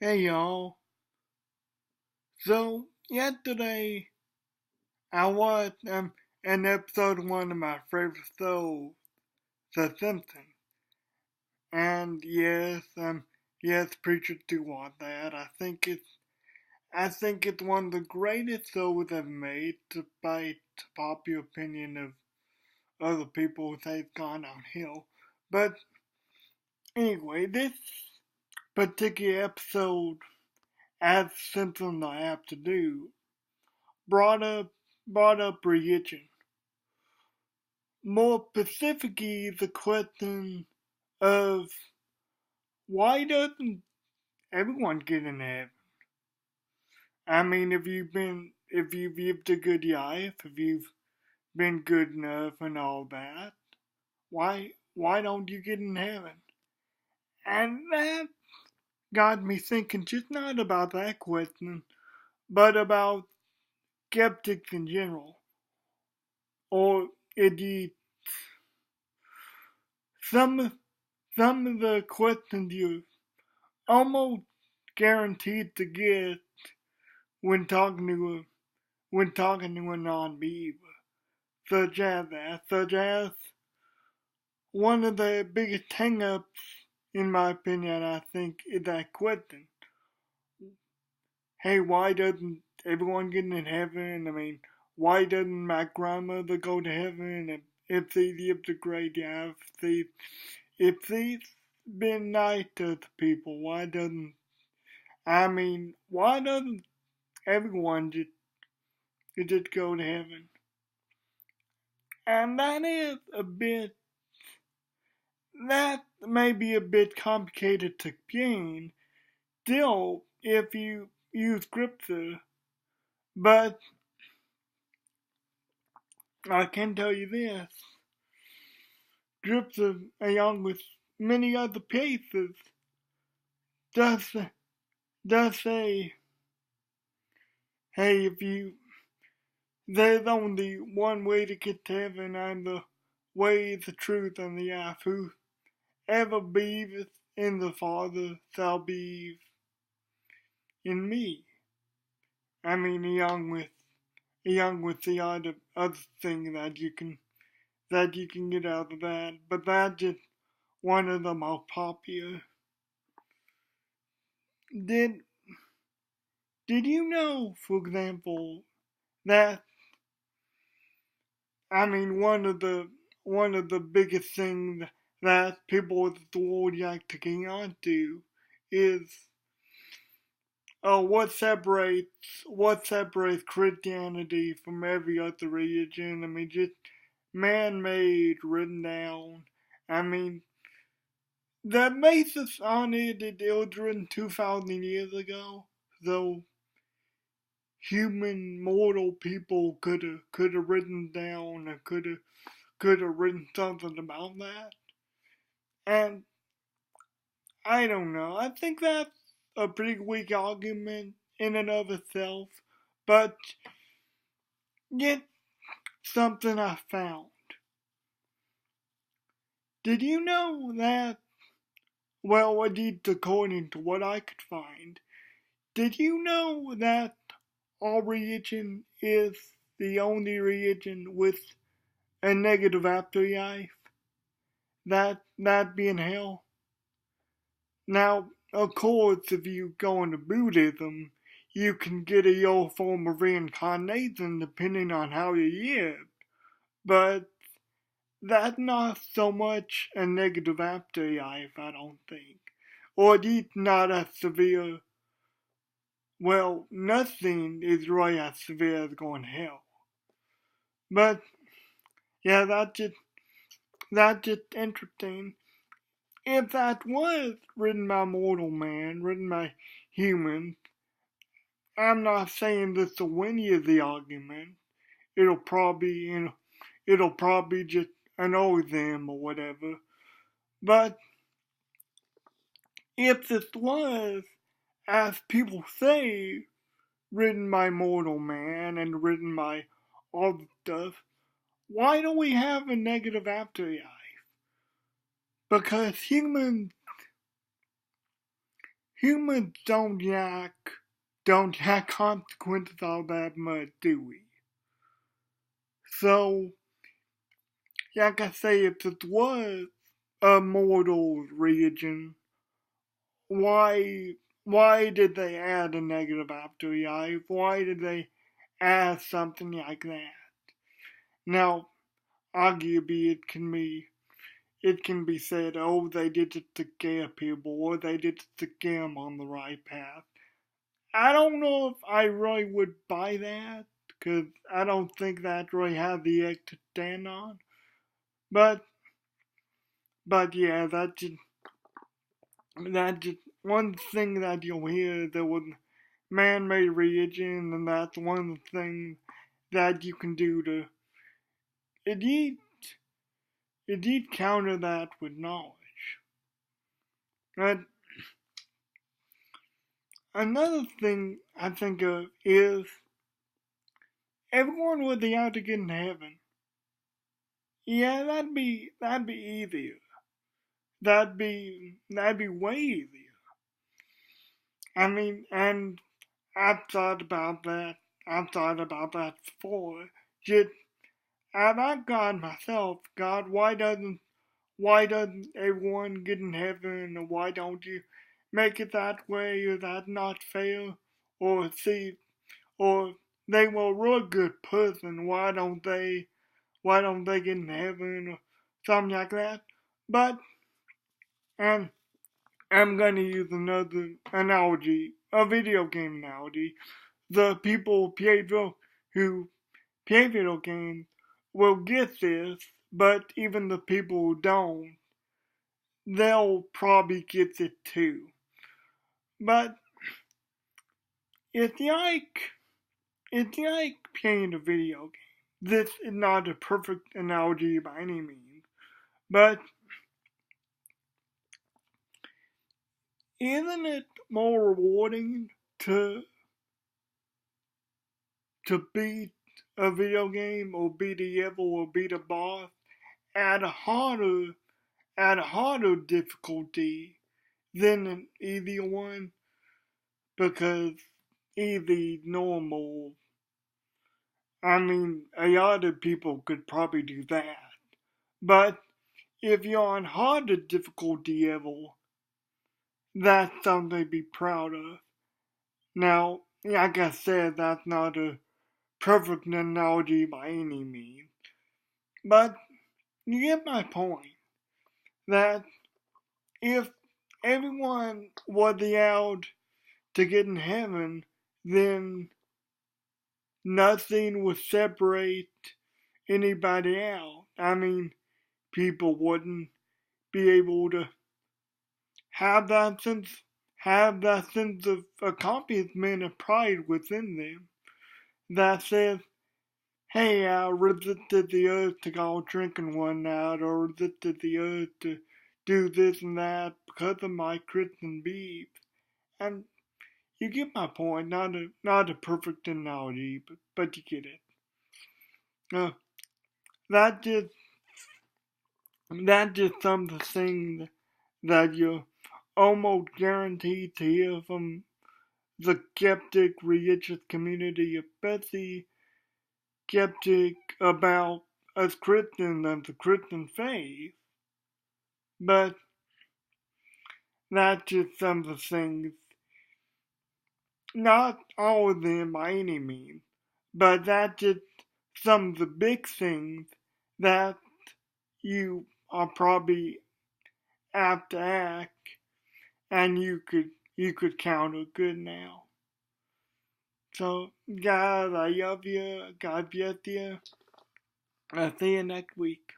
Hey y'all. So yesterday I watched an episode of one of my favorite shows, The Simpsons. And yes, preachers do want that. I think it's one of the greatest shows ever made, despite the popular opinion of other people who say it's gone downhill. But anyway, this particular episode, as Simpsons I have to do, brought up brought up religion. More specifically, the question of why doesn't everyone get in heaven? I mean, if you've lived a good life, if you've been good enough and all that, why don't you get in heaven? And that got me thinking just not about that question, but about skeptics in general, or indeed some some of the questions you almost guaranteed to get when talking to a non-believer, such as one of the biggest hang-ups, in my opinion, I think, is that question. Hey, why doesn't everyone get in heaven? I mean, why doesn't my grandmother go to heaven if she lived a great life? If she's been nice to the people, why doesn't everyone just go to heaven? And that may be a bit complicated to explain, still, if you use scripture, but I can tell you this, scripture, along with many other places, does, does say, hey, there's only one way to get to heaven, I'm the way, the truth, and the life. Whoever believeth in the Father shall believe in me. I mean, along with the other thing that you can get out of that, but that's just one of the most popular. Did did you know, for example, that one of the biggest things that people with the world like to cling on to is what separates Christianity from every other religion. I mean, just man-made, written down. I mean, the basis on it, it was written 2,000 years ago, so human mortal people could have written down or could have written something about that. And I don't know. I think that's a pretty weak argument in and of itself, but yet something I found. Did you know that? Well, at least according to what I could find, did you know that all religion is the only religion with a negative afterlife? That being hell. Now, of course, if you go into Buddhism, you can get a old form of reincarnation depending on how you live, but that's not so much a negative afterlife, I don't think. Or at least not as severe. Well, nothing is really as severe as going to hell. But yeah, that's just interesting. If that was written by mortal man, written by humans, I'm not saying this to win you the argument. It'll probably, it'll probably just annoy them or whatever. But if this was, as people say, written by mortal man and written by all the stuff, why don't we have a negative afterlife? Because humans don't have consequences all that much, do we? So, like I say, if it was a mortal region, why why did they add a negative after EI? Why did they add something like that? Now, arguably it can be said, oh, they did it to scare people, or they did it to scare them on the right path. I don't know if I really would buy that, because I don't think that really has the egg to stand on. But, yeah, that's just one thing that you'll hear that was man-made religion, and that's one of the things that you can do to indeed, indeed counter that with knowledge. And another thing I think of is everyone would be out to get in heaven. Yeah, that'd be easier. That'd be way easier. I mean, and I've thought about that. I've thought about that before. Just I've asked God myself, God, why doesn't everyone get in heaven, or why don't you make it that way, or that not fair, or see, or they were a real good person, why don't they get in heaven, or something like that. But and I'm gonna use another analogy, a video game analogy. The people who play video games will get this, but even the people who don't, they'll probably get it too. But it's like playing a video game. This is not a perfect analogy by any means, but isn't it more rewarding to beat a video game, or beat a level, or beat a boss at a harder difficulty than an easier one? Because easy, normal, I mean, a lot of people could probably do that. But if you're on harder difficulty level, that's something to be proud of. Now, like I said, that's not a perfect analogy by any means. But you get my point that if everyone was allowed to get in heaven, then nothing would separate anybody out. I mean, people wouldn't be able to have that sense of accomplishment and pride within them that says, hey, I resisted the urge to go drinking one night, or resisted the urge to do this and that because of my Christian beliefs. And you get my point. Not a perfect analogy, but you get it. Uh, that just some of the things that you're almost guaranteed to hear from the skeptic religious community, especially skeptic about us Christians and the Christian faith. But that's just some of the things, not all of them by any means, but that's just some of the big things that you are probably apt to act, and you could counter good now. So, guys, I love you. God bless you. I'll see you next week.